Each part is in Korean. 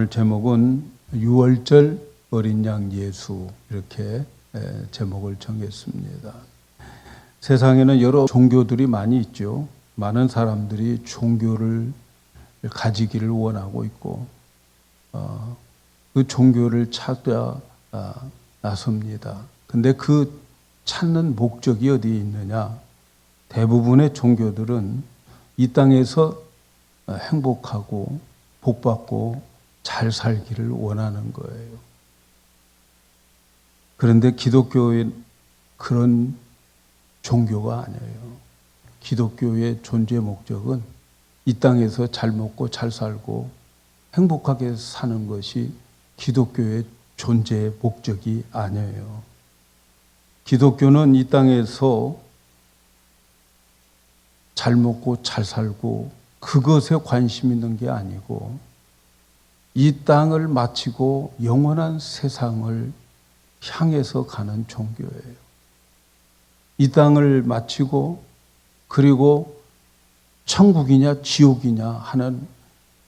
오늘 제목은 6월절 어린 양 예수 이렇게 제목을 정했습니다. 세상에는 여러 종교들이 많이 있죠. 많은 사람들이 종교를 가지기를 원하고 있고 그 종교를 찾아 나섭니다. 근데 그 찾는 목적이 어디에 있느냐? 대부분의 종교들은 이 땅에서 행복하고 복받고 잘 살기를 원하는 거예요. 그런데 기독교의 그런 종교가 아니에요. 기독교의 존재 목적은 이 땅에서 잘 먹고 잘 살고 행복하게 사는 것이 기독교의 존재의 목적이 아니에요. 기독교는 이 땅에서 잘 먹고 잘 살고 그것에 관심 있는 게 아니고 이 땅을 마치고 영원한 세상을 향해서 가는 종교예요. 이 땅을 마치고 그리고 천국이냐 지옥이냐 하는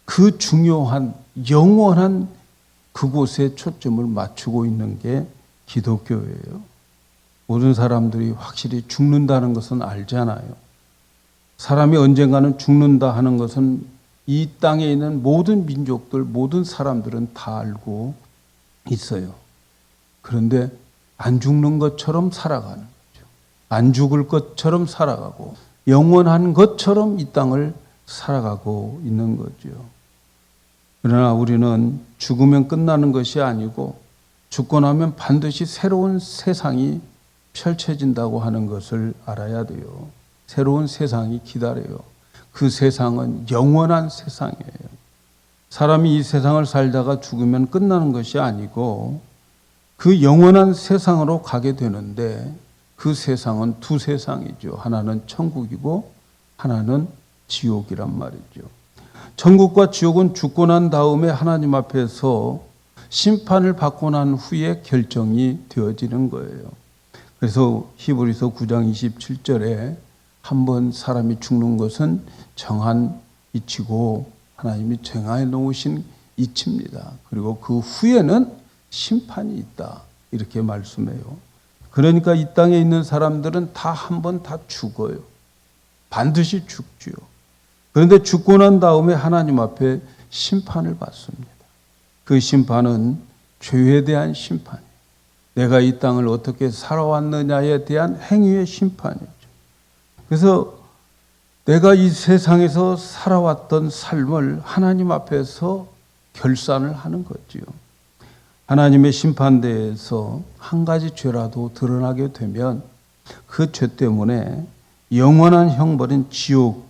그 중요한 영원한 그곳에 초점을 맞추고 있는 게 기독교예요. 모든 사람들이 확실히 죽는다는 것은 알잖아요. 사람이 언젠가는 죽는다 하는 것은 이 땅에 있는 모든 민족들, 모든 사람들은 다 알고 있어요. 그런데 안 죽는 것처럼 살아가는 거죠. 안 죽을 것처럼 살아가고 영원한 것처럼 이 땅을 살아가고 있는 거죠. 그러나 우리는 죽으면 끝나는 것이 아니고 죽고 나면 반드시 새로운 세상이 펼쳐진다고 하는 것을 알아야 돼요. 새로운 세상이 기다려요. 그 세상은 영원한 세상이에요. 사람이 이 세상을 살다가 죽으면 끝나는 것이 아니고 그 영원한 세상으로 가게 되는데 그 세상은 두 세상이죠. 하나는 천국이고 하나는 지옥이란 말이죠. 천국과 지옥은 죽고 난 다음에 하나님 앞에서 심판을 받고 난 후에 결정이 되어지는 거예요. 그래서 히브리서 9장 27절에 한번 사람이 죽는 것은 정한 이치고 하나님이 정해 놓으신 이치입니다. 그리고 그 후에는 심판이 있다. 이렇게 말씀해요. 그러니까 이 땅에 있는 사람들은 다 한 번 다 죽어요. 반드시 죽지요. 그런데 죽고 난 다음에 하나님 앞에 심판을 받습니다. 그 심판은 죄에 대한 심판이에요. 내가 이 땅을 어떻게 살아왔느냐에 대한 행위의 심판이죠. 그래서 내가 이 세상에서 살아왔던 삶을 하나님 앞에서 결산을 하는 거지요. 하나님의 심판대에서 한 가지 죄라도 드러나게 되면 그 죄 때문에 영원한 형벌인 지옥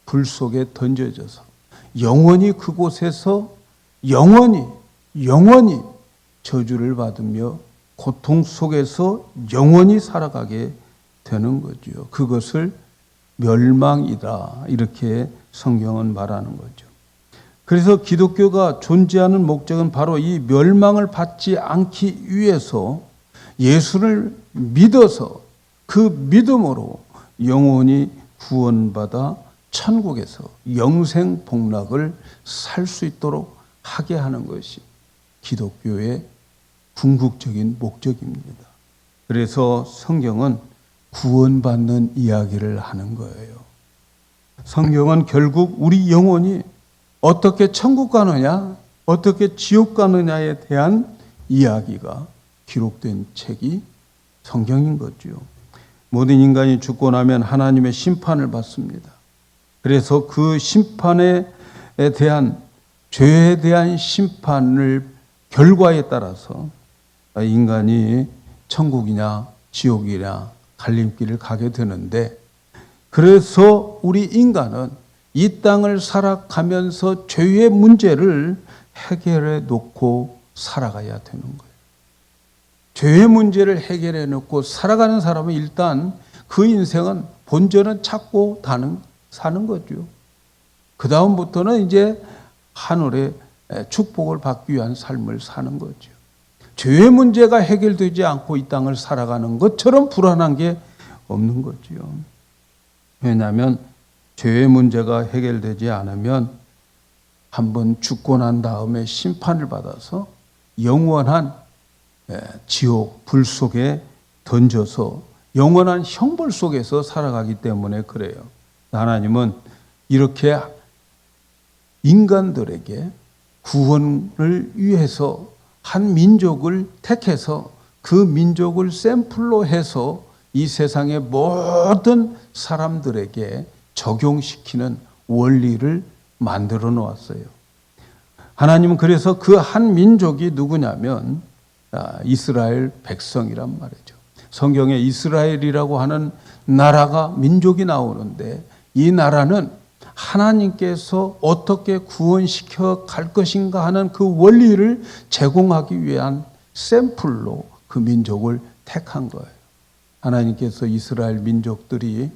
불 속에 던져져서 영원히 그곳에서 영원히 저주를 받으며 고통 속에서 영원히 살아가게 되는 거죠. 그것을 멸망이다. 이렇게 성경은 말하는 거죠. 그래서 기독교가 존재하는 목적은 바로 이 멸망을 받지 않기 위해서 예수를 믿어서 그 믿음으로 영원히 구원받아 천국에서 영생 복락을 살 수 있도록 하게 하는 것이 기독교의 궁극적인 목적입니다. 그래서 성경은 구원받는 이야기를 하는 거예요. 성경은 결국 우리 영혼이 어떻게 천국 가느냐, 어떻게 지옥 가느냐에 대한 이야기가 기록된 책이 성경인 거죠. 모든 인간이 죽고 나면 하나님의 심판을 받습니다. 그래서 그 심판에 대한 죄에 대한 심판을 결과에 따라서 인간이 천국이냐 지옥이냐 갈림길을 가게 되는데 그래서 우리 인간은 이 땅을 살아가면서 죄의 문제를 해결해 놓고 살아가야 되는 거예요. 죄의 문제를 해결해 놓고 살아가는 사람은 일단 그 인생은 본전은 찾고 사는 거죠. 그 다음부터는 이제 하늘의 축복을 받기 위한 삶을 사는 거죠. 죄의 문제가 해결되지 않고 이 땅을 살아가는 것처럼 불안한 게 없는 거죠. 왜냐하면 죄의 문제가 해결되지 않으면 한번 죽고 난 다음에 심판을 받아서 영원한 지옥 불 속에 던져서 영원한 형벌 속에서 살아가기 때문에 그래요. 하나님은 이렇게 인간들에게 구원을 위해서 한 민족을 택해서 그 민족을 샘플로 해서 이 세상의 모든 사람들에게 적용시키는 원리를 만들어 놓았어요. 하나님은 그래서 그 한 민족이 누구냐면 이스라엘 백성이란 말이죠. 성경에 이스라엘이라고 하는 나라가 민족이 나오는데 이 나라는 하나님께서 어떻게 구원시켜 갈 것인가 하는 그 원리를 제공하기 위한 샘플로 그 민족을 택한 거예요. 하나님께서 이스라엘 민족들이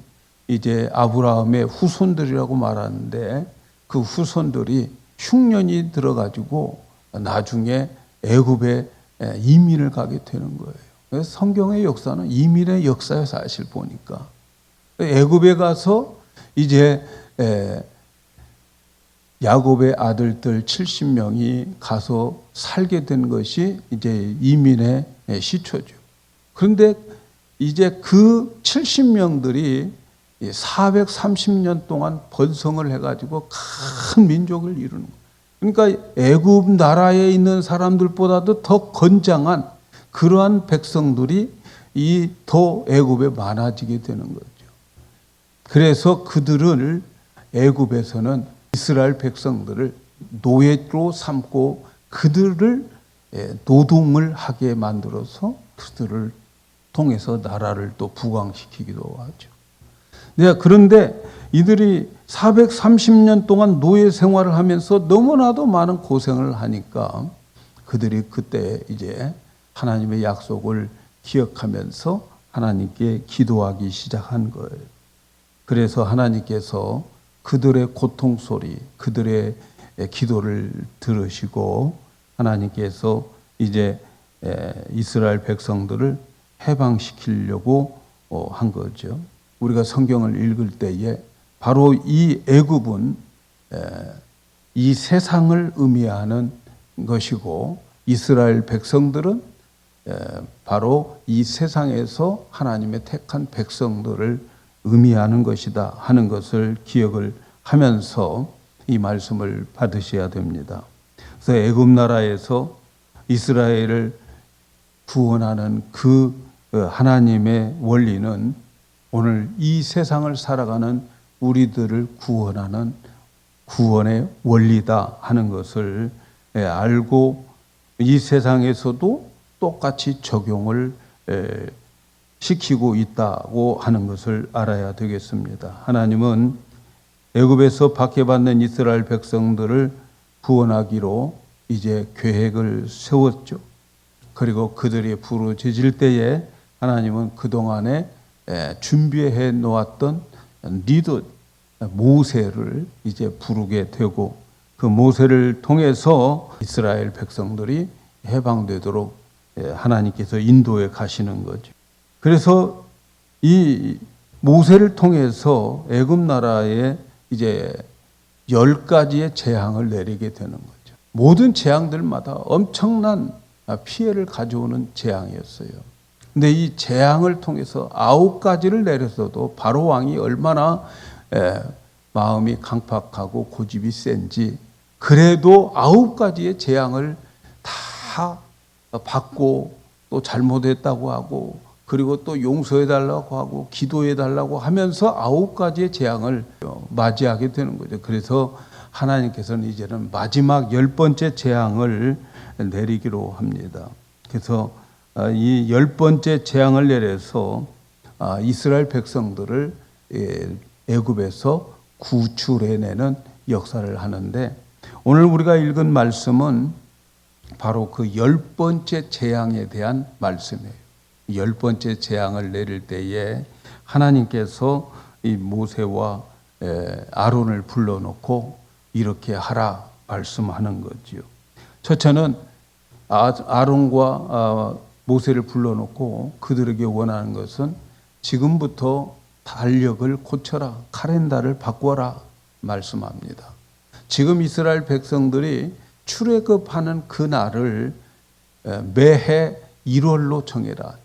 이제 아브라함의 후손들이라고 말하는데 그 후손들이 흉년이 들어가지고 나중에 애굽에 이민을 가게 되는 거예요. 그래서 성경의 역사는 이민의 역사에 사실 보니까 애굽에 가서 이제 야곱의 아들들 70명이 가서 살게 된 것이 이제 이민의 시초죠. 그런데 이제 그 70명들이 430년 동안 번성을 해가지고 큰 민족을 이루는 거예요. 그러니까 애굽 나라에 있는 사람들보다도 더 건장한 그러한 백성들이 더 애굽에 많아지게 되는 거죠. 그래서 그들을 애굽에서는 이스라엘 백성들을 노예로 삼고 그들을 노동을 하게 만들어서 그들을 통해서 나라를 또 부강시키기도 하죠. 네, 그런데 이들이 430년 동안 노예 생활을 하면서 너무나도 많은 고생을 하니까 그들이 그때 이제 하나님의 약속을 기억하면서 하나님께 기도하기 시작한 거예요. 그래서 하나님께서 그들의 고통 소리, 그들의 기도를 들으시고 하나님께서 이제 이스라엘 백성들을 해방시키려고 한 거죠. 우리가 성경을 읽을 때에 바로 이 애굽은 이 세상을 의미하는 것이고 이스라엘 백성들은 바로 이 세상에서 하나님의 택한 백성들을 의미하는 것이다 하는 것을 기억을 하면서 이 말씀을 받으셔야 됩니다. 그래서 애굽 나라에서 이스라엘을 구원하는 그 하나님의 원리는 오늘 이 세상을 살아가는 우리들을 구원하는 구원의 원리다 하는 것을 알고 이 세상에서도 똑같이 적용을 시키고 있다고 하는 것을 알아야 되겠습니다. 하나님은 애굽에서 박해받는 이스라엘 백성들을 구원하기로 이제 계획을 세웠죠. 그리고 그들이 부르짖을 때에 하나님은 그동안에 준비해 놓았던 리더 모세를 이제 부르게 되고 그 모세를 통해서 이스라엘 백성들이 해방되도록 하나님께서 인도해 가시는 거죠. 그래서 이 모세를 통해서 애굽 나라에 이제 10가지의 재앙을 내리게 되는 거죠. 모든 재앙들마다 엄청난 피해를 가져오는 재앙이었어요. 근데 이 재앙을 통해서 9가지를 내렸어도 바로 왕이 얼마나 마음이 강팍하고 고집이 센지 그래도 9가지의 재앙을 다 받고 또 잘못했다고 하고 그리고 또 용서해달라고 하고 기도해달라고 하면서 9가지의 재앙을 맞이하게 되는 거죠. 그래서 하나님께서는 이제는 마지막 10번째 재앙을 내리기로 합니다. 그래서 이 10번째 재앙을 내려서 이스라엘 백성들을 애굽에서 구출해내는 역사를 하는데 오늘 우리가 읽은 말씀은 바로 그 10번째 재앙에 대한 말씀이에요. 10번째 재앙을 내릴 때에 하나님께서 이 모세와 아론을 불러놓고 이렇게 하라 말씀하는 거지요. 첫째는 아론과 모세를 불러놓고 그들에게 원하는 것은 지금부터 달력을 고쳐라, 카렌다를 바꿔라 말씀합니다. 지금 이스라엘 백성들이 출애굽하는 그 날을 매해 1월로 정해라.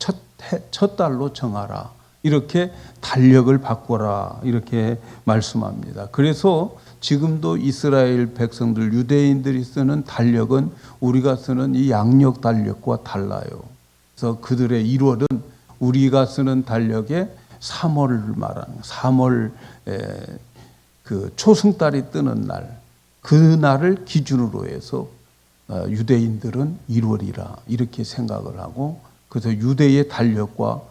첫 달로 정하라. 이렇게 달력을 바꿔라. 이렇게 말씀합니다. 그래서 지금도 이스라엘 백성들, 유대인들이 쓰는 달력은 우리가 쓰는 이 양력 달력과 달라요. 그래서 그들의 1월은 우리가 쓰는 달력의 3월을 말하는 3월 그 초승달이 뜨는 날, 그 날을 기준으로 해서 유대인들은 1월이라 이렇게 생각을 하고, 그래서 유대의 달력과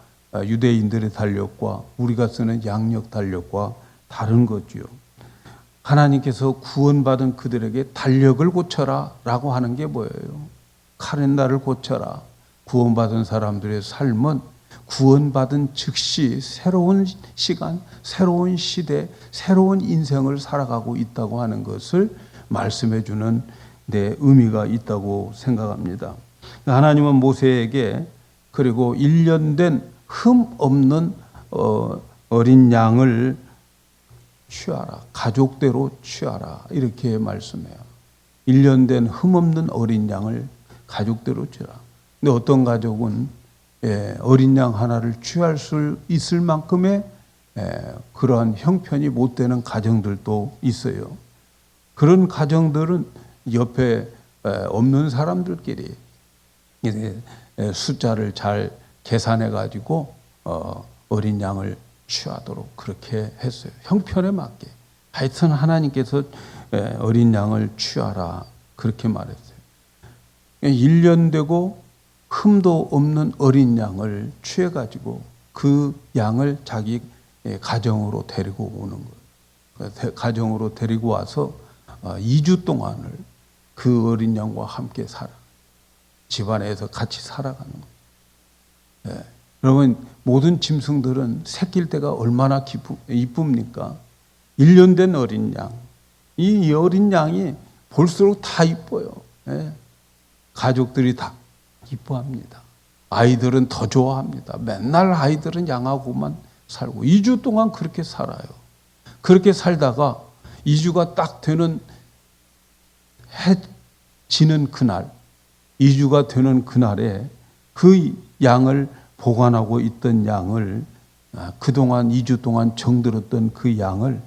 유대인들의 달력과 우리가 쓰는 양력 달력과 다른 거지요. 하나님께서 구원받은 그들에게 달력을 고쳐라 라고 하는 게 뭐예요? 카렌다를 고쳐라. 구원받은 사람들의 삶은 구원받은 즉시 새로운 시간, 새로운 시대, 새로운 인생을 살아가고 있다고 하는 것을 말씀해 주는 의미가 있다고 생각합니다. 하나님은 모세에게 그리고 1년 된 흠 없는 어린 양을 취하라. 가족대로 취하라. 이렇게 말씀해요. 1년 된 흠 없는 어린 양을 가족대로 취하라. 근데 어떤 가족은 어린 양 하나를 취할 수 있을 만큼의 그러한 형편이 못 되는 가정들도 있어요. 그런 가정들은 옆에 없는 사람들끼리 숫자를 잘 계산해 가지고 어린 양을 취하도록 그렇게 했어요. 형편에 맞게. 하여튼 하나님께서 어린 양을 취하라 그렇게 말했어요. 1년 되고 흠도 없는 어린 양을 취해 가지고 그 양을 자기 가정으로 데리고 오는 거예요. 가정으로 데리고 와서 2주 동안을 그 어린 양과 함께 집안에서 같이 살아가는 거예요. 여러분, 모든 짐승들은 새낄 때가 얼마나 이쁩니까? 1년 된 어린 양. 이 어린 양이 볼수록 다 이뻐요. 가족들이 다 이뻐합니다. 아이들은 더 좋아합니다. 맨날 아이들은 양하고만 살고 2주 동안 그렇게 살아요. 그렇게 살다가 2주가 딱 되는 해 지는 그날, 2주가 되는 그날에 그 양을 보관하고 있던 양을 그동안 2주 동안 정들었던 그 양을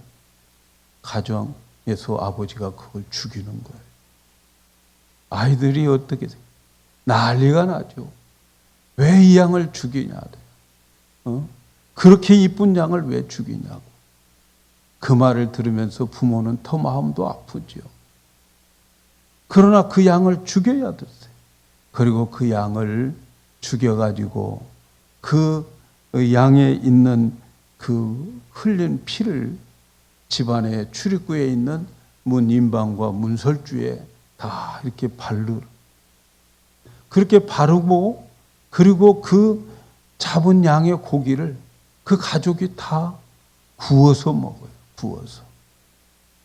가정에서 아버지가 그걸 죽이는 거예요. 아이들이 어떻게 난리가 나죠. 왜 이 양을 죽이냐. 그렇게 이쁜 양을 왜 죽이냐고. 그 말을 들으면서 부모는 더 마음도 아프죠. 그러나 그 양을 죽여야 됐어요. 그리고 그 양을 죽여가지고 그 양에 있는 그 흘린 피를 집안의 출입구에 있는 문 인방과 문설주에 다 이렇게 그렇게 바르고, 그리고 그 잡은 양의 고기를 그 가족이 다 구워서 먹어요. 구워서.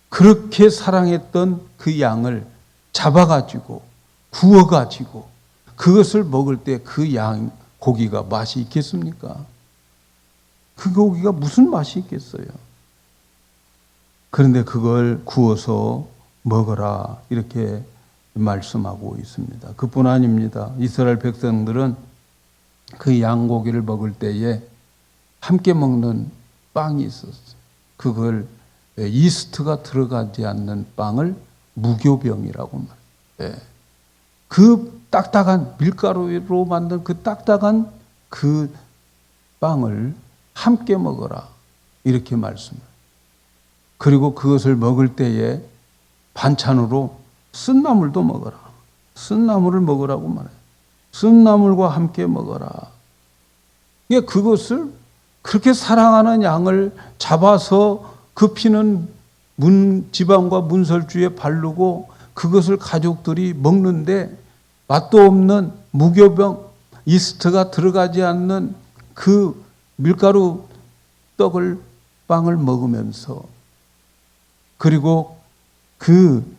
그렇게 사랑했던 그 양을 잡아가지고 구워가지고 그것을 먹을 때 그 양 고기가 맛이 있겠습니까? 그 고기가 무슨 맛이 있겠어요? 그런데 그걸 구워서 먹어라 이렇게 말씀하고 있습니다. 그뿐 아닙니다. 이스라엘 백성들은 그 양고기를 먹을 때에 함께 먹는 빵이 있었어요. 그걸 이스트가 들어가지 않는 빵을 무교병이라고 말해요. 그 딱딱한 밀가루로 만든 그 딱딱한 그 빵을 함께 먹어라 이렇게 말씀해요. 그리고 그것을 먹을 때에 반찬으로 쓴나물도 먹어라. 쓴나물을 먹으라고 말해요. 쓴나물과 함께 먹어라. 그것을 그렇게 사랑하는 양을 잡아서 그 피는 지방과 문설주에 바르고 그것을 가족들이 먹는데 맛도 없는 무교병, 이스트가 들어가지 않는 그 밀가루 빵을 먹으면서, 그리고 그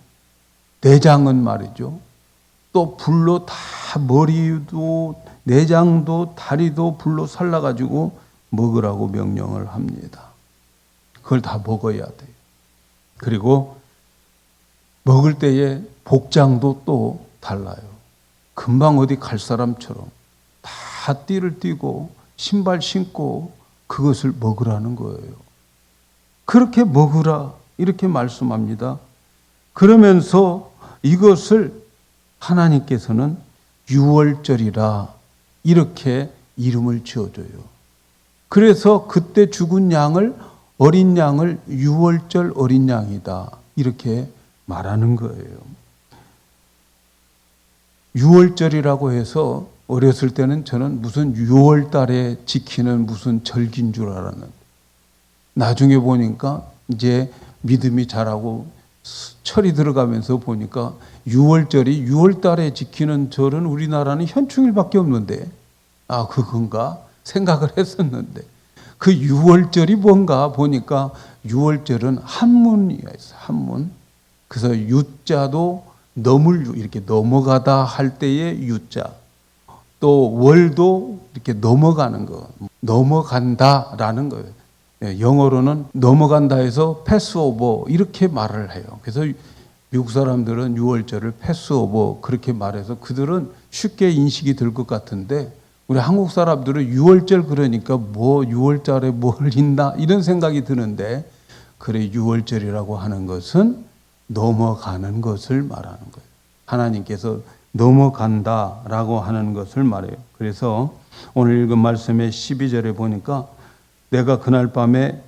내장은 말이죠. 또 불로 다 머리도 내장도 다리도 불로 살라가지고 먹으라고 명령을 합니다. 그걸 다 먹어야 돼요. 그리고 먹을 때의 복장도 또 달라요. 금방 어디 갈 사람처럼 다 띠를 띠고 신발 신고 그것을 먹으라는 거예요. 그렇게 먹으라 이렇게 말씀합니다. 그러면서 이것을 하나님께서는 유월절이라 이렇게 이름을 지어줘요. 그래서 그때 죽은 양을 어린 양을 유월절 어린 양이다 이렇게 말하는 거예요. 유월절이라고 해서 어렸을 때는 저는 무슨 6월 달에 지키는 무슨 절기인 줄 알았는데 나중에 보니까 이제 믿음이 자라고 철이 들어가면서 보니까 6월절이 6월 달에 지키는 절은 우리나라는 현충일밖에 없는데 그건가 생각을 했었는데 그 6월절이 뭔가 보니까 6월절은 한문이가 있어요. 한문. 그래서 유자도 넘을 이렇게 넘어가다 할 때의 유자. 또 월도 이렇게 넘어가는 거. 넘어간다라는 거예요. 영어로는 넘어간다 해서 패스오버 이렇게 말을 해요. 그래서 미국 사람들은 6월절을 패스오버 그렇게 말해서 그들은 쉽게 인식이 될 것 같은데 우리 한국 사람들은 6월절 그러니까 뭐 6월달에 뭘 있나 이런 생각이 드는데 그래 6월절이라고 하는 것은 넘어가는 것을 말하는 거예요. 하나님께서 넘어간다라고 하는 것을 말해요. 그래서 오늘 읽은 말씀의 12절에 보니까 내가 그날 밤에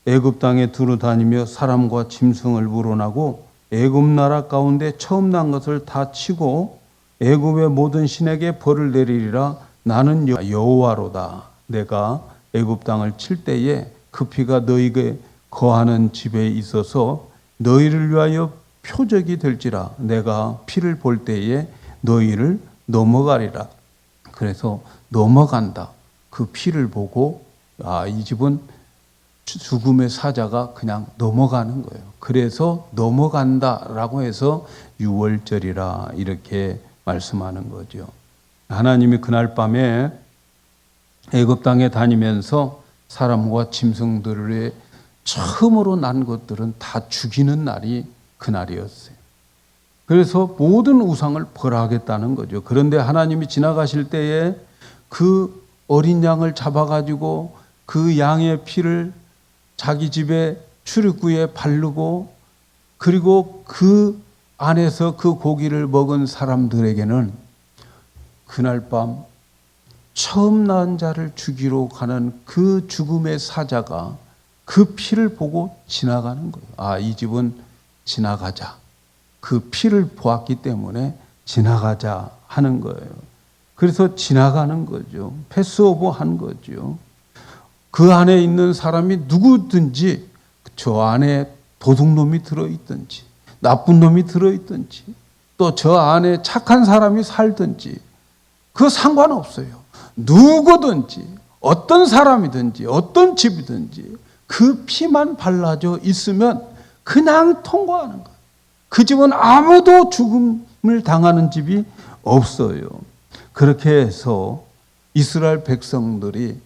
애굽 땅에 두루 다니며 사람과 짐승을 물어나고 애굽 나라 가운데 처음 난 것을 다 치고 애굽의 모든 신에게 벌을 내리리라. 나는 여호와로다. 내가 애굽 땅을 칠 때에 그 피가 너희에게 거하는 집에 있어서 너희를 위하여 표적이 될지라. 내가 피를 볼 때에 너희를 넘어가리라. 그래서 넘어간다. 그 피를 보고 이 집은 죽음의 사자가 그냥 넘어가는 거예요. 그래서 넘어간다라고 해서 유월절이라 이렇게 말씀하는 거죠. 하나님이 그날 밤에 애굽 땅에 다니면서 사람과 짐승들의 처음으로 난 것들은 다 죽이는 날이 그날이었어요. 그래서 모든 우상을 벌하겠다는 거죠. 그런데 하나님이 지나가실 때에 그 어린 양을 잡아가지고 그 양의 피를 자기 집에 출입구에 바르고 그리고 그 안에서 그 고기를 먹은 사람들에게는 그날 밤 처음 낳은 자를 죽이러 가는 그 죽음의 사자가 그 피를 보고 지나가는 거예요. 이 집은 지나가자. 그 피를 보았기 때문에 지나가자 하는 거예요. 그래서 지나가는 거죠. 패스오버 한 거죠. 그 안에 있는 사람이 누구든지 저 안에 도둑놈이 들어있든지 나쁜 놈이 들어있든지 또 저 안에 착한 사람이 살든지 그거 상관없어요. 누구든지 어떤 사람이든지 어떤 집이든지 그 피만 발라져 있으면 그냥 통과하는 거예요. 그 집은 아무도 죽음을 당하는 집이 없어요. 그렇게 해서 이스라엘 백성들이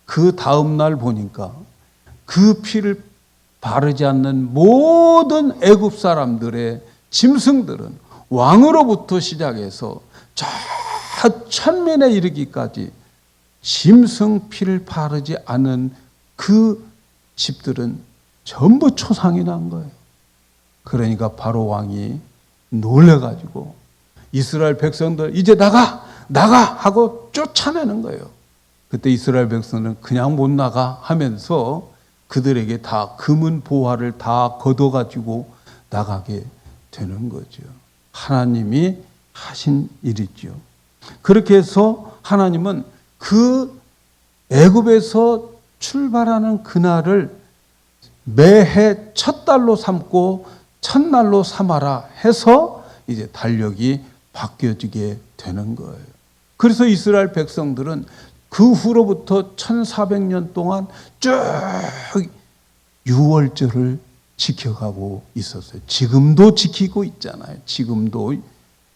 그 다음날 보니까 그 피를 바르지 않는 모든 애굽 사람들의 짐승들은 왕으로부터 시작해서 저 천면에 이르기까지 짐승 피를 바르지 않은 그 집들은 전부 초상이 난 거예요. 그러니까 바로 왕이 놀래가지고 이스라엘 백성들 이제 나가 하고 쫓아내는 거예요. 그때 이스라엘 백성은 그냥 못 나가 하면서 그들에게 다 금은 보화를 다 걷어가지고 나가게 되는 거죠. 하나님이 하신 일이죠. 그렇게 해서 하나님은 그 애굽에서 출발하는 그날을 매해 첫 달로 삼고 첫날로 삼아라 해서 이제 달력이 바뀌어지게 되는 거예요. 그래서 이스라엘 백성들은 그 후로부터 1400년 동안 쭉 유월절을 지켜가고 있었어요. 지금도 지키고 있잖아요. 지금도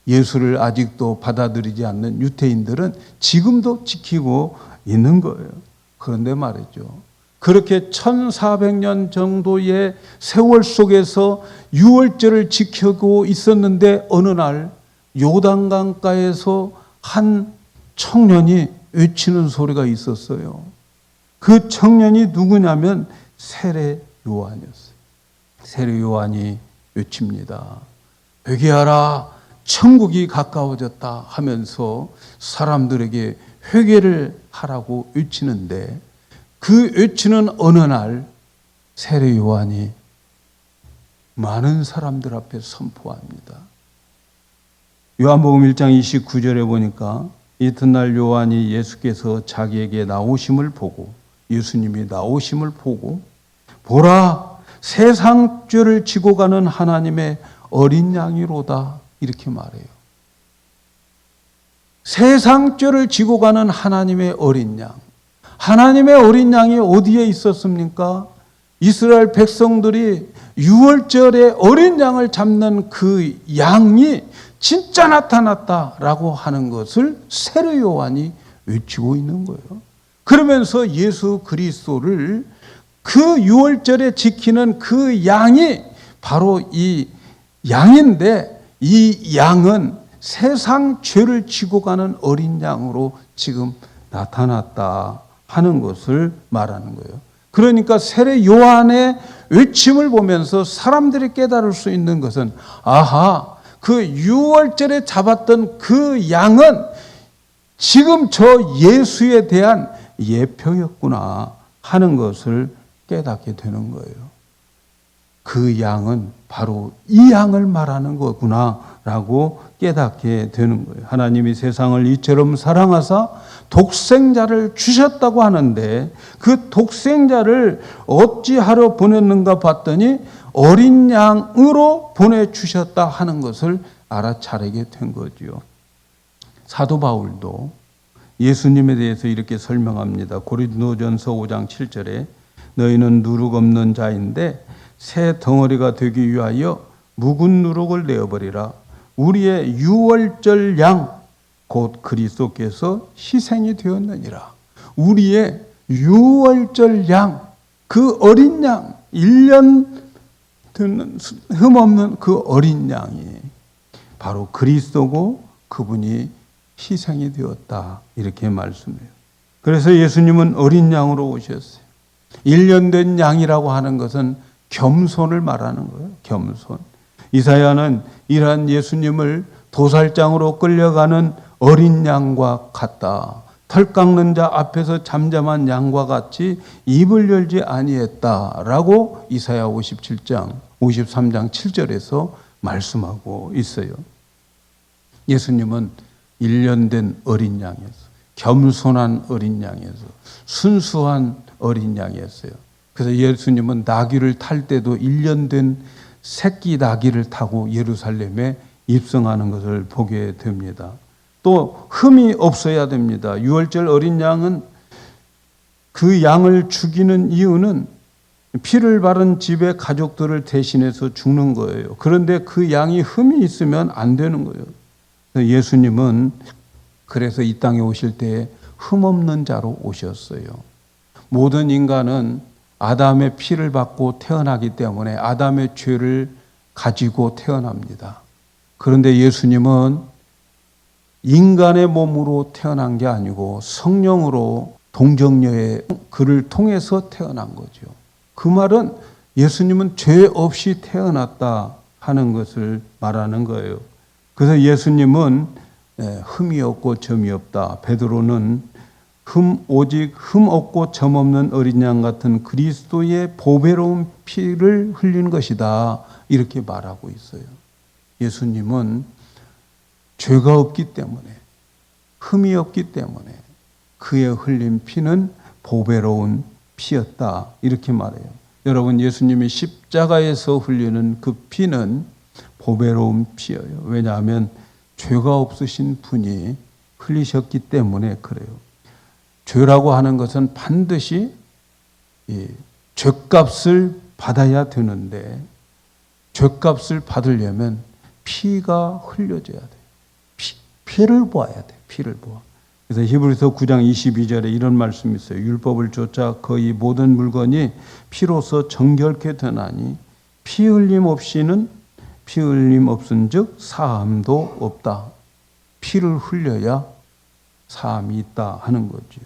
예수를 아직도 받아들이지 않는 유대인들은 지금도 지키고 있는 거예요. 그런데 말이죠. 그렇게 1400년 정도의 세월 속에서 유월절을 지키고 있었는데 어느 날 요단강가에서 한 청년이 외치는 소리가 있었어요. 그 청년이 누구냐면 세례 요한이었어요. 세례 요한이 외칩니다. 회개하라, 천국이 가까워졌다 하면서 사람들에게 회개를 하라고 외치는데, 그 외치는 어느 날 세례 요한이 많은 사람들 앞에 선포합니다. 요한복음 1장 29절에 보니까 이튿날 요한이 예수께서 자기에게 나오심을 보고, 예수님이 나오심을 보고, 보라, 세상 죄를 지고 가는 하나님의 어린 양이로다, 이렇게 말해요. 세상 죄를 지고 가는 하나님의 어린 양. 하나님의 어린 양이 어디에 있었습니까? 이스라엘 백성들이 유월절에 어린 양을 잡는 그 양이 진짜 나타났다라고 하는 것을 세례 요한이 외치고 있는 거예요. 그러면서 예수 그리스도를 그 유월절에 지키는 그 양이 바로 이 양인데, 이 양은 세상 죄를 지고 가는 어린 양으로 지금 나타났다 하는 것을 말하는 거예요. 그러니까 세례 요한의 외침을 보면서 사람들이 깨달을 수 있는 것은, 아하, 그 유월절에 잡았던 그 양은 지금 저 예수에 대한 예표였구나 하는 것을 깨닫게 되는 거예요. 그 양은 바로 이 양을 말하는 거구나 라고 깨닫게 되는 거예요. 하나님이 세상을 이처럼 사랑하사 독생자를 주셨다고 하는데, 그 독생자를 어찌하러 보냈는가 봤더니 어린 양으로 보내주셨다 하는 것을 알아차리게 된 거지요. 사도 바울도 예수님에 대해서 이렇게 설명합니다. 고린도전서 5장 7절에 너희는 누룩 없는 자인데 새 덩어리가 되기 위하여 묵은 누룩을 내어버리라. 우리의 유월절 양 곧 그리스도께서 희생이 되었느니라. 우리의 유월절 양, 그 어린 양, 1년 듣는 흠없는 그 어린 양이 바로 그리스도고 그분이 희생이 되었다, 이렇게 말씀해요. 그래서 예수님은 어린 양으로 오셨어요. 1년 된 양이라고 하는 것은 겸손을 말하는 거예요. 겸손. 이사야는 이러한 예수님을 도살장으로 끌려가는 어린 양과 같다. 털 깎는 자 앞에서 잠잠한 양과 같이 입을 열지 아니했다라고 이사야 53장 7절에서 말씀하고 있어요. 예수님은 1년 된 어린 양이었어요. 겸손한 어린 양이었어요. 순수한 어린 양이었어요. 그래서 예수님은 나귀를 탈 때도 1년 된 새끼 나귀를 타고 예루살렘에 입성하는 것을 보게 됩니다. 또 흠이 없어야 됩니다. 유월절 어린 양은, 그 양을 죽이는 이유는 피를 바른 집의 가족들을 대신해서 죽는 거예요. 그런데 그 양이 흠이 있으면 안 되는 거예요. 예수님은 그래서 이 땅에 오실 때 흠 없는 자로 오셨어요. 모든 인간은 아담의 피를 받고 태어나기 때문에 아담의 죄를 가지고 태어납니다. 그런데 예수님은 인간의 몸으로 태어난 게 아니고 성령으로 동정녀의 그를 통해서 태어난 거죠. 그 말은 예수님은 죄 없이 태어났다 하는 것을 말하는 거예요. 그래서 예수님은 흠이 없고 점이 없다. 베드로는 오직 흠 없고 점 없는 어린 양 같은 그리스도의 보배로운 피를 흘린 것이다, 이렇게 말하고 있어요. 예수님은 죄가 없기 때문에, 흠이 없기 때문에 그의 흘린 피는 보배로운 피였다, 이렇게 말해요. 여러분, 예수님이 십자가에서 흘리는 그 피는 보배로운 피예요. 왜냐하면 죄가 없으신 분이 흘리셨기 때문에 그래요. 죄라고 하는 것은 반드시 죄값을 받아야 되는데, 죄값을 받으려면 피가 흘려져야 돼요. 피를 보아야 돼요. 피를 보아. 그래서 히브리서 9장 22절에 이런 말씀이 있어요. 율법을 쫓아 거의 모든 물건이 피로써 정결케 되나니 피 흘림 없은즉 사함도 없다. 피를 흘려야 사함이 있다 하는 거지요.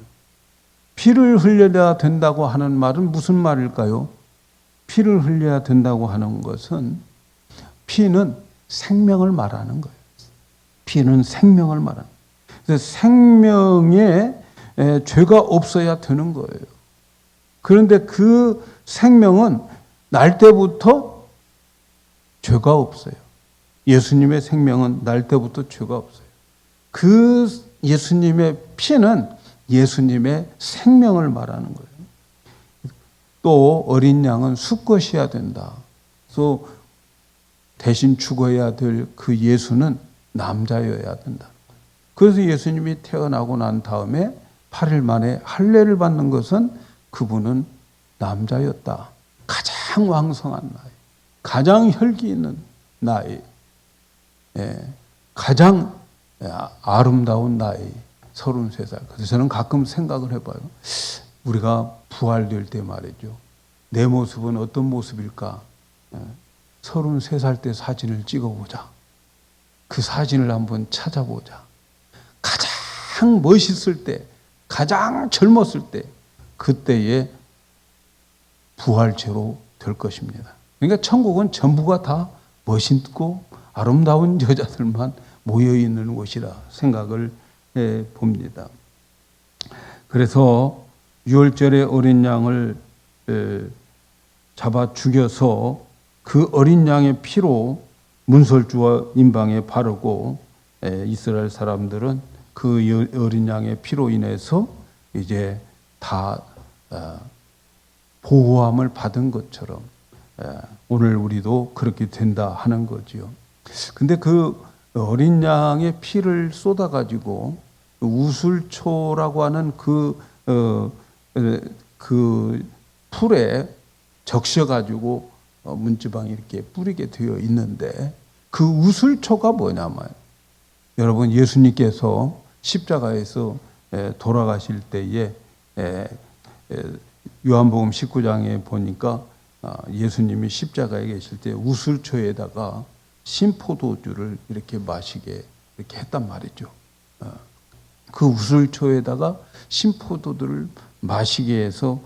피를 흘려야 된다고 하는 말은 무슨 말일까요? 피를 흘려야 된다고 하는 것은 피는 생명을 말하는 거예요. 피는 생명을 말하는 거예요. 그래서 생명에 죄가 없어야 되는 거예요. 그런데 그 생명은 날 때부터 죄가 없어요. 예수님의 생명은 날 때부터 죄가 없어요. 그 예수님의 피는 예수님의 생명을 말하는 거예요. 또 어린 양은 수컷이어야 된다. 또 대신 죽어야 될 그 예수는 남자여야 된다. 그래서 예수님이 태어나고 난 다음에 8일 만에 할례를 받는 것은 그분은 남자였다. 가장 왕성한 나이, 가장 혈기 있는 나이, 가장 아름다운 나이, 33살. 그래서 저는 가끔 생각을 해봐요. 우리가 부활될 때 말이죠. 내 모습은 어떤 모습일까? 33살 때 사진을 찍어보자. 그 사진을 한번 찾아보자. 가장 멋있을 때, 가장 젊었을 때, 그때의 부활체로 될 것입니다. 그러니까 천국은 전부가 다 멋있고 아름다운 여자들만 모여있는 곳이라 생각을 봅니다. 그래서 유월절에 어린 양을 잡아 죽여서 그 어린 양의 피로 문설주와 임방에 바르고 이스라엘 사람들은 그 어린 양의 피로 인해서 이제 다 보호함을 받은 것처럼 오늘 우리도 그렇게 된다 하는 거지요. 근데 그 어린 양의 피를 쏟아가지고 우슬초라고 하는 그 풀에 적셔가지고 문지방에 이렇게 뿌리게 되어 있는데 그 우슬초가 뭐냐면 여러분 예수님께서 십자가에서 돌아가실 때에 요한복음 19장에 보니까 예수님이 십자가에 계실 때 우슬초에다가 신포도주를 이렇게 마시게 이렇게 했단 말이죠. 그 우슬초에다가 신포도주를 마시게 해서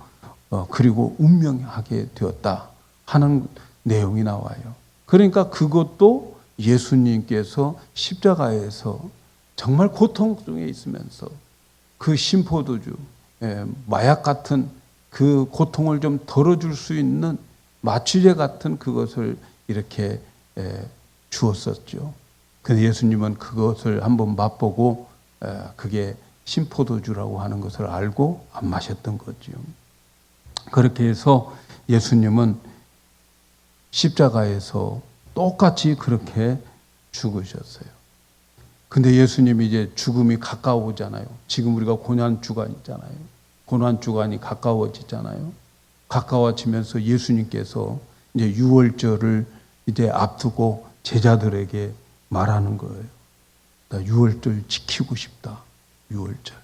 그리고 운명하게 되었다 하는 내용이 나와요. 그러니까 그것도 예수님께서 십자가에서 정말 고통 중에 있으면서 그 신포도주, 마약 같은 그 고통을 좀 덜어줄 수 있는 마취제 같은 그것을 이렇게 주었었죠. 근데 예수님은 그것을 한번 맛보고 그게 신포도주라고 하는 것을 알고 안 마셨던 거죠. 그렇게 해서 예수님은 십자가에서 똑같이 그렇게 죽으셨어요. 근데 예수님이 이제 죽음이 가까워오잖아요. 지금 우리가 고난주간 있잖아요. 고난주간이 가까워지잖아요. 가까워지면서 예수님께서 이제 유월절을 이제 앞두고 제자들에게 말하는 거예요. 나 유월절 지키고 싶다. 유월절.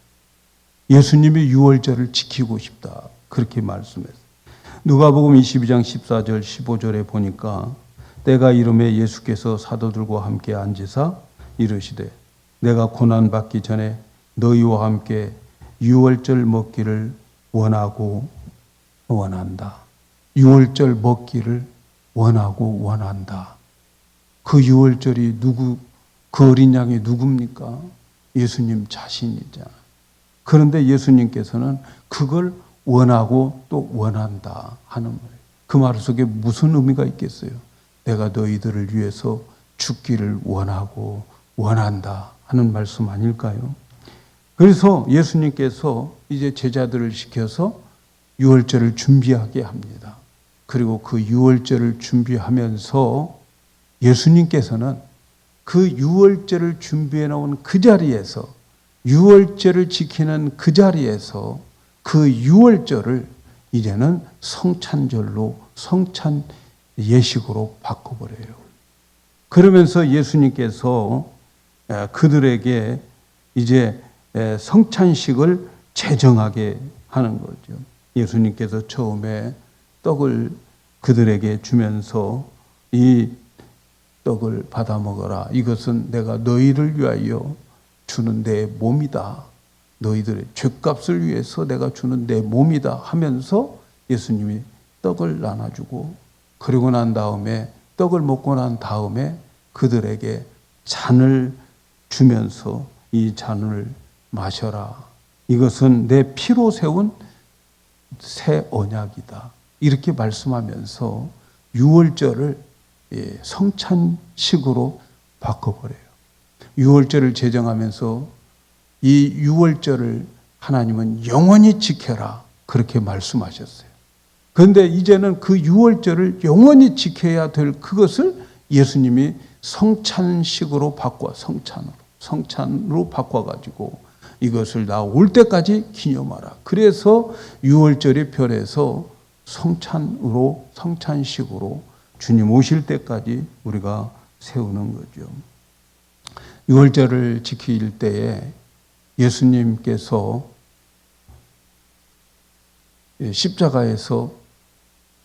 예수님이 유월절을 지키고 싶다. 그렇게 말씀했어요. 누가복음 22장 14절 15절에 보니까 때가 이름에 예수께서 사도들과 함께 앉으사 이르시되 내가 고난 받기 전에 너희와 함께 유월절 먹기를 원하고 원한다. 유월절 먹기를 원하고 원한다. 그 유월절이 그 어린 양이 누굽니까? 예수님 자신이잖아. 그런데 예수님께서는 그걸 원하고 또 원한다 하는 말이에요. 그 말 속에 무슨 의미가 있겠어요? 내가 너희들을 위해서 죽기를 원하고 원한다 하는 말씀 아닐까요? 그래서 예수님께서 이제 제자들을 시켜서 유월절을 준비하게 합니다. 그리고 그 유월절을 준비하면서 예수님께서는 그 유월절을 준비해 놓은 그 자리에서 유월절을 지키는 그 자리에서 그 유월절을 이제는 성찬절로 성찬 예식으로 바꿔버려요. 그러면서 예수님께서 그들에게 이제 성찬식을 제정하게 하는 거죠. 예수님께서 처음에 떡을 그들에게 주면서 이 떡을 받아 먹어라. 이것은 내가 너희를 위하여 주는 내 몸이다. 너희들의 죄값을 위해서 내가 주는 내 몸이다 하면서 예수님이 떡을 나눠주고, 그리고 난 다음에 떡을 먹고 난 다음에 그들에게 잔을 주면서 이 잔을 마셔라. 이것은 내 피로 세운 새 언약이다. 이렇게 말씀하면서 유월절을 성찬식으로 바꿔버려요. 유월절을 제정하면서 이 유월절을 하나님은 영원히 지켜라. 그렇게 말씀하셨어요. 그런데 이제는 그 유월절을 영원히 지켜야 될 그것을 예수님이 성찬식으로 성찬으로 바꿔가지고 이것을 나 올 때까지 기념하라. 그래서 유월절이 별에서 성찬식으로 주님 오실 때까지 우리가 세우는 거죠. 유월절을 지킬 때에 예수님께서 십자가에서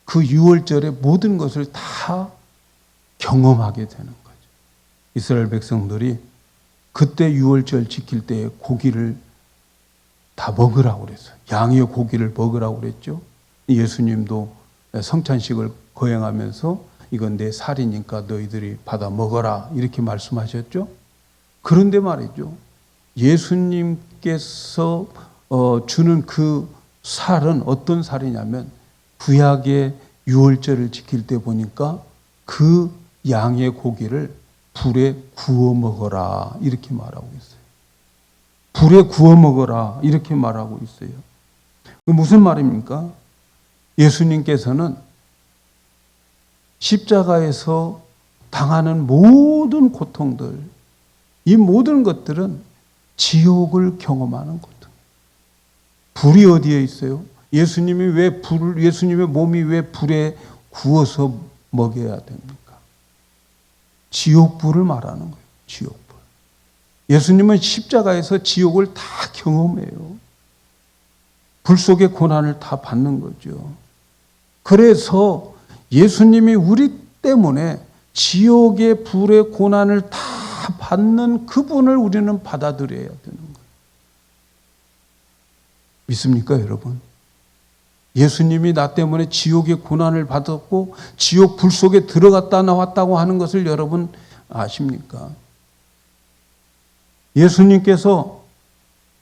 그 유월절의 모든 것을 다 경험하게 되는 거죠. 이스라엘 백성들이 그때 유월절 지킬 때에 고기를 다 먹으라고 그랬어요. 양의 고기를 먹으라고 그랬죠. 예수님도 성찬식을 거행하면서 이건 내 살이니까 너희들이 받아 먹어라 이렇게 말씀하셨죠. 그런데 말이죠, 예수님께서 주는 그 살은 어떤 살이냐면 구약의 유월절을 지킬 때 보니까 그 양의 고기를 불에 구워 먹어라 이렇게 말하고 있어요. 불에 구워 먹어라 이렇게 말하고 있어요. 무슨 말입니까? 예수님께서는 십자가에서 당하는 모든 고통들, 이 모든 것들은 지옥을 경험하는 거죠. 불이 어디에 있어요? 예수님의 몸이 왜 불에 구워서 먹여야 됩니까? 지옥불을 말하는 거예요. 지옥불. 예수님은 십자가에서 지옥을 다 경험해요. 불 속의 고난을 다 받는 거죠. 그래서 예수님이 우리 때문에 지옥의 불의 고난을 다 받는 그분을 우리는 받아들여야 되는 거예요. 믿습니까, 여러분? 예수님이 나 때문에 지옥의 고난을 받았고 지옥 불 속에 들어갔다 나왔다고 하는 것을 여러분 아십니까? 예수님께서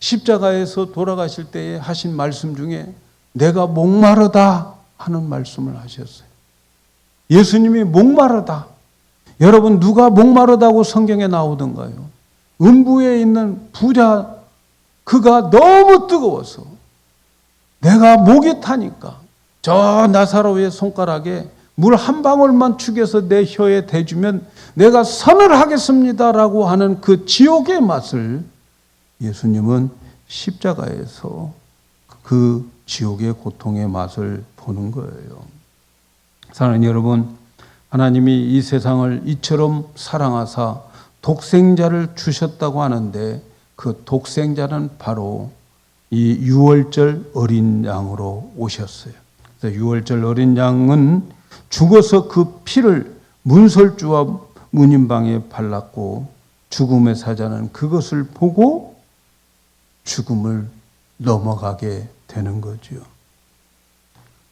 십자가에서 돌아가실 때에 하신 말씀 중에 내가 목마르다 하는 말씀을 하셨어요. 예수님이 목마르다. 여러분, 누가 목마르다고 성경에 나오던가요? 음부에 있는 부자, 그가 너무 뜨거워서 내가 목이 타니까 저 나사로의 손가락에 물 한 방울만 축여서 내 혀에 대주면 내가 선을 하겠습니다라고 하는 그 지옥의 맛을 예수님은 십자가에서 그 지옥의 고통의 맛을 보는 거예요. 사랑하는 여러분, 하나님이 이 세상을 이처럼 사랑하사 독생자를 주셨다고 하는데 그 독생자는 바로 이 유월절 어린 양으로 오셨어요. 그래서 유월절 어린 양은 죽어서 그 피를 문설주와 문인방에 발랐고 죽음의 사자는 그것을 보고 죽음을 넘어가게 되는 거죠.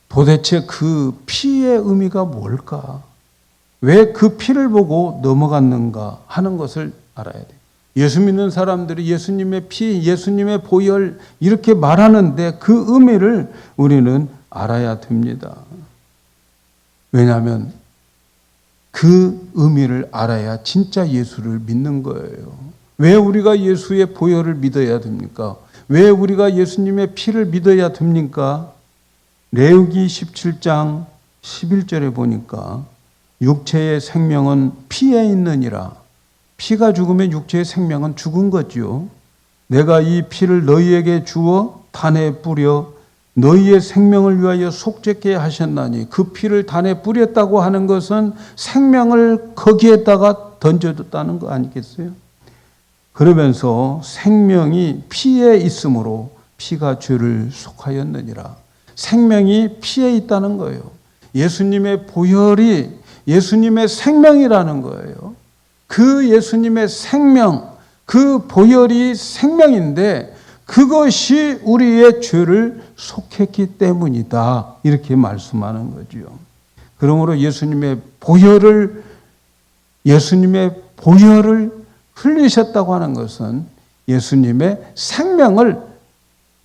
도대체 그 피의 의미가 뭘까? 왜 그 피를 보고 넘어갔는가 하는 것을 알아야 돼요. 예수 믿는 사람들이 예수님의 피, 예수님의 보혈 이렇게 말하는데 그 의미를 우리는 알아야 됩니다. 왜냐하면 그 의미를 알아야 진짜 예수를 믿는 거예요. 왜 우리가 예수의 보혈을 믿어야 됩니까? 왜 우리가 예수님의 피를 믿어야 됩니까? 레위기 17장 11절에 보니까 육체의 생명은 피에 있느니라. 피가 죽으면 육체의 생명은 죽은 거지요. 내가 이 피를 너희에게 주어 단에 뿌려 너희의 생명을 위하여 속죄케 하셨나니, 그 피를 단에 뿌렸다고 하는 것은 생명을 거기에다가 던져뒀다는 거 아니겠어요? 그러면서 생명이 피에 있으므로 피가 죄를 속하였느니라. 생명이 피에 있다는 거예요. 예수님의 보혈이 예수님의 생명이라는 거예요. 그 예수님의 생명, 그 보혈이 생명인데 그것이 우리의 죄를 속했기 때문이다. 이렇게 말씀하는 거죠. 그러므로 예수님의 보혈을 흘리셨다고 하는 것은 예수님의 생명을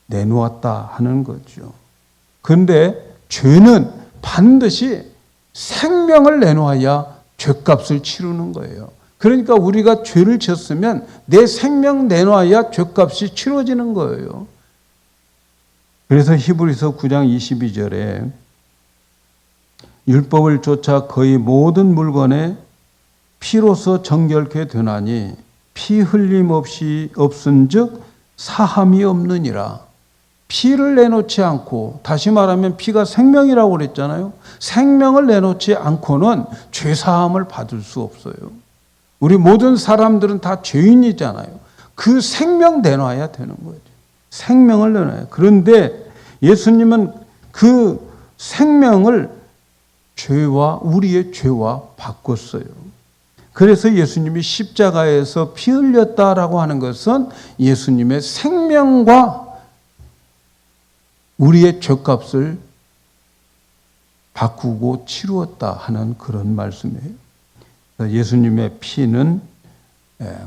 내놓았다 하는 거죠. 그런데 죄는 반드시 생명을 내놓아야 죄값을 치르는 거예요. 그러니까 우리가 죄를 지었으면 내 생명 내놔야 죄값이 치러지는 거예요. 그래서 히브리서 9장 22절에 율법을 쫓아 거의 모든 물건에 피로서 정결케 되나니 피 흘림 없이 없은즉 사함이 없느니라. 피를 내놓지 않고, 다시 말하면 피가 생명이라고 그랬잖아요. 생명을 내놓지 않고는 죄사함을 받을 수 없어요. 우리 모든 사람들은 다 죄인이잖아요. 그 생명 내놔야 되는 거죠. 생명을 내놔야. 그런데 예수님은 그 생명을 우리의 죄와 바꿨어요. 그래서 예수님이 십자가에서 피 흘렸다라고 하는 것은 예수님의 생명과 우리의 죄값을 바꾸고 치루었다 하는 그런 말씀이에요. 예수님의 피는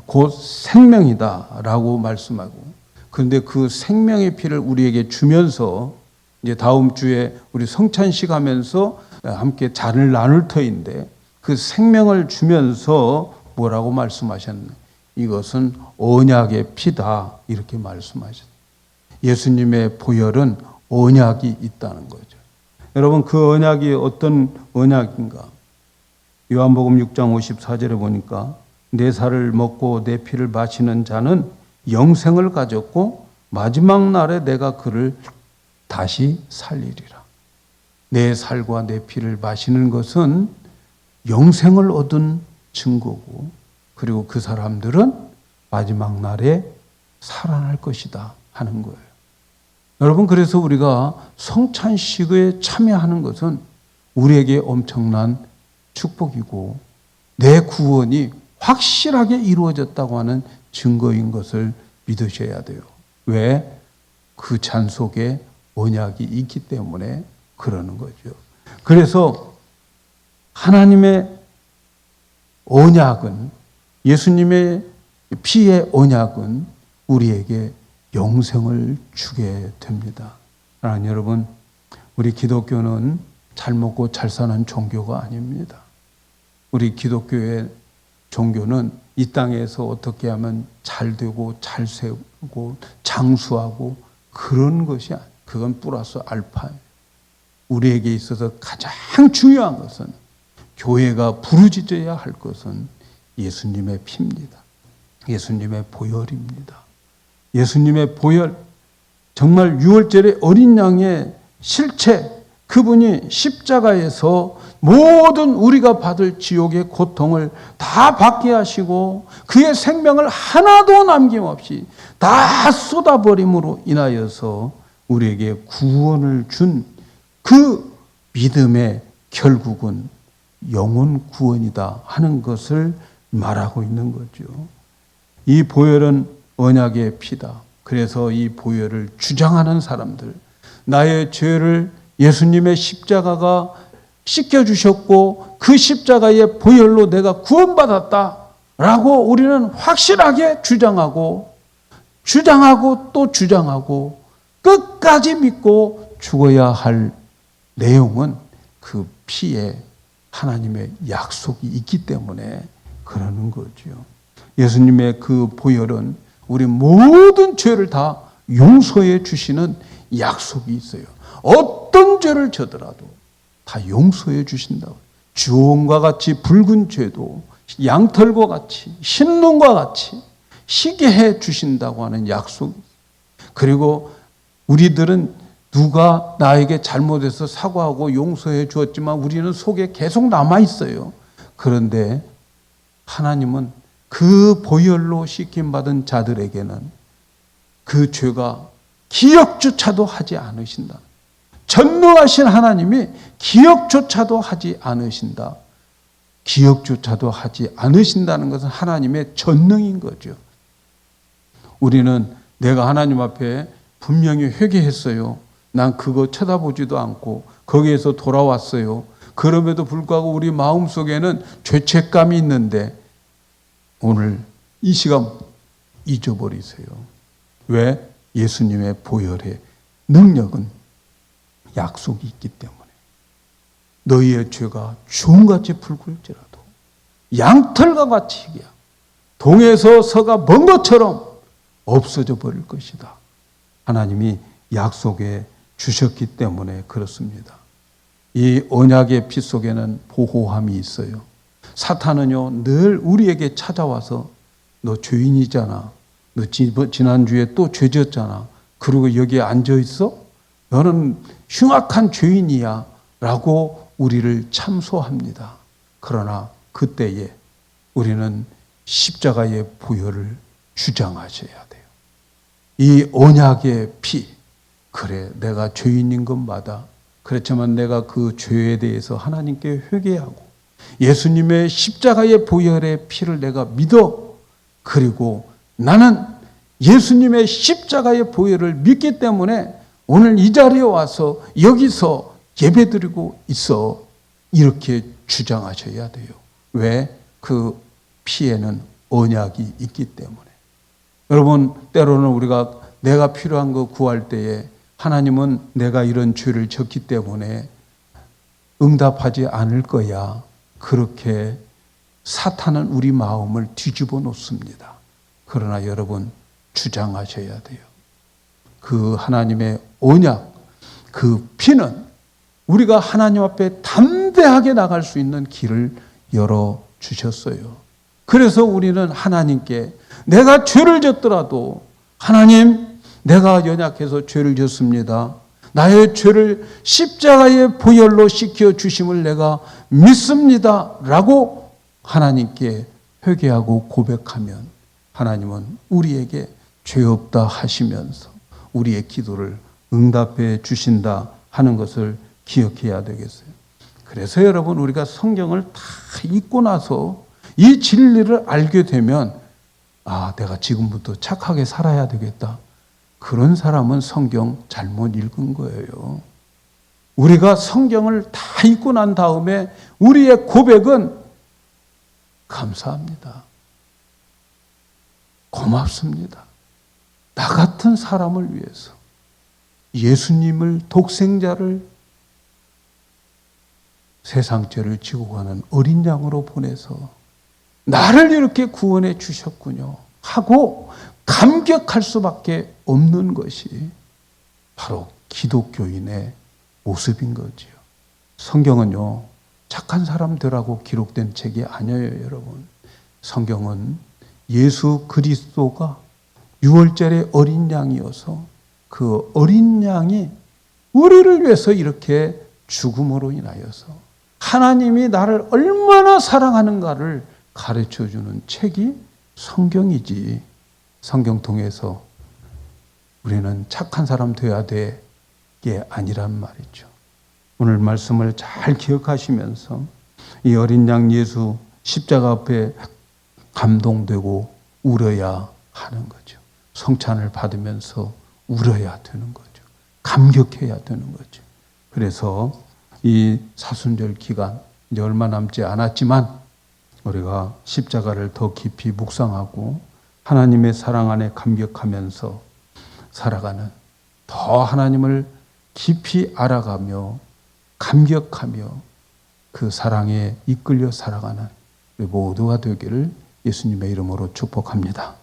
곧 생명이다라고 말씀하고, 그런데 그 생명의 피를 우리에게 주면서 이제 다음 주에 우리 성찬식 하면서 함께 잔을 나눌 터인데 그 생명을 주면서 뭐라고 말씀하셨나요? 이것은 언약의 피다 이렇게 말씀하셨어요. 예수님의 보혈은 언약이 있다는 거죠. 여러분, 그 언약이 어떤 언약인가? 요한복음 6장 54절에 보니까 내 살을 먹고 내 피를 마시는 자는 영생을 가졌고 마지막 날에 내가 그를 다시 살리리라. 내 살과 내 피를 마시는 것은 영생을 얻은 증거고, 그리고 그 사람들은 마지막 날에 살아날 것이다 하는 거예요. 여러분, 그래서 우리가 성찬식에 참여하는 것은 우리에게 엄청난 축복이고 내 구원이 확실하게 이루어졌다고 하는 증거인 것을 믿으셔야 돼요. 왜? 그 잔 속에 언약이 있기 때문에 그러는 거죠. 그래서 하나님의 언약은, 예수님의 피의 언약은 우리에게 영생을 주게 됩니다. 사랑하는 여러분, 우리 기독교는 잘 먹고 잘 사는 종교가 아닙니다. 우리 기독교의 종교는 이 땅에서 어떻게 하면 잘 되고 잘 세우고 장수하고 그런 것이 아니에요. 그건 플러스 알파예요. 우리에게 있어서 가장 중요한 것은, 교회가 부르짖어야 할 것은 예수님의 피입니다. 예수님의 보혈입니다. 예수님의 보혈, 정말 유월절의 어린 양의 실체, 그분이 십자가에서 모든 우리가 받을 지옥의 고통을 다 받게 하시고 그의 생명을 하나도 남김없이 다 쏟아버림으로 인하여서 우리에게 구원을 준 그 믿음의 결국은 영혼 구원이다 하는 것을 말하고 있는 거죠. 이 보혈은 언약의 피다. 그래서 이 보혈을 주장하는 사람들, 나의 죄를 예수님의 십자가가 씻겨주셨고 그 십자가의 보혈로 내가 구원받았다라고 우리는 확실하게 주장하고 또 주장하고 끝까지 믿고 죽어야 할 내용은 그 피에 하나님의 약속이 있기 때문에 그러는 거죠. 예수님의 그 보혈은 우리 모든 죄를 다 용서해 주시는 약속이 있어요. 어떤 죄를 져더라도 다 용서해 주신다고. 주홍과 같이 붉은 죄도 양털과 같이 흰눈과 같이 희게 해 주신다고 하는 약속. 그리고 우리들은 누가 나에게 잘못해서 사과하고 용서해 주었지만 우리는 속에 계속 남아 있어요. 그런데 하나님은 그 보혈로 씻김받은 자들에게는 그 죄가 기억조차도 하지 않으신다. 전능하신 하나님이 기억조차도 하지 않으신다. 기억조차도 하지 않으신다는 것은 하나님의 전능인 거죠. 우리는 내가 하나님 앞에 분명히 회개했어요. 난 그거 쳐다보지도 않고 거기에서 돌아왔어요. 그럼에도 불구하고 우리 마음속에는 죄책감이 있는데 오늘 이 시간 잊어버리세요. 왜? 예수님의 보혈의 능력은 약속이 있기 때문에 너희의 죄가 주홍같이 붉을지라도 양털과 같이 희게 동에서 서가 먼 것처럼 없어져 버릴 것이다. 하나님이 약속해 주셨기 때문에 그렇습니다. 이 언약의 피 속에는 보호함이 있어요. 사탄은요 늘 우리에게 찾아와서 너 죄인이잖아. 너 지난주에 또 죄 졌잖아. 그리고 여기에 앉아있어? 너는 흉악한 죄인이야 라고 우리를 참소합니다. 그러나 그때에 우리는 십자가의 보혈을 주장하셔야 돼요. 이 언약의 피, 그래 내가 죄인인 것 맞아. 그렇지만 내가 그 죄에 대해서 하나님께 회개하고 예수님의 십자가의 보혈의 피를 내가 믿어. 그리고 나는 예수님의 십자가의 보혈을 믿기 때문에 오늘 이 자리에 와서 여기서 예배드리고 있어. 이렇게 주장하셔야 돼요. 왜? 그 피에는 언약이 있기 때문에. 여러분, 때로는 우리가 내가 필요한 거 구할 때에 하나님은 내가 이런 죄를 졌기 때문에 응답하지 않을 거야. 그렇게 사탄은 우리 마음을 뒤집어 놓습니다. 그러나 여러분 주장하셔야 돼요. 그 하나님의 언약, 그 피는 우리가 하나님 앞에 담대하게 나갈 수 있는 길을 열어주셨어요. 그래서 우리는 하나님께 내가 죄를 졌더라도 하나님 내가 연약해서 죄를 졌습니다. 나의 죄를 십자가의 보혈로 씻겨 주심을 내가 믿습니다. 라고 하나님께 회개하고 고백하면 하나님은 우리에게 죄 없다 하시면서 우리의 기도를 응답해 주신다 하는 것을 기억해야 되겠어요. 그래서 여러분 우리가 성경을 다 읽고 나서 이 진리를 알게 되면 아, 내가 지금부터 착하게 살아야 되겠다. 그런 사람은 성경 잘못 읽은 거예요. 우리가 성경을 다 읽고 난 다음에 우리의 고백은 감사합니다. 고맙습니다. 나 같은 사람을 위해서 예수님을 독생자를 세상 죄를 지고 가는 어린 양으로 보내서 나를 이렇게 구원해 주셨군요 하고 감격할 수밖에 없는 것이 바로 기독교인의 모습인 거지요. 성경은요 착한 사람들하고 기록된 책이 아니에요, 여러분. 성경은 예수 그리스도가 6월절의 어린 양이어서 그 어린 양이 우리를 위해서 이렇게 죽음으로 인하여서 하나님이 나를 얼마나 사랑하는가를 가르쳐주는 책이 성경이지. 성경 통해서 우리는 착한 사람 되어야 될 게 아니란 말이죠. 오늘 말씀을 잘 기억하시면서 이 어린 양 예수 십자가 앞에 감동되고 울어야 하는 거죠. 성찬을 받으면서 울어야 되는 거죠. 감격해야 되는 거죠. 그래서 이 사순절 기간 이제 얼마 남지 않았지만 우리가 십자가를 더 깊이 묵상하고 하나님의 사랑 안에 감격하면서 살아가는 더 하나님을 깊이 알아가며 감격하며 그 사랑에 이끌려 살아가는 우리 모두가 되기를 예수님의 이름으로 축복합니다.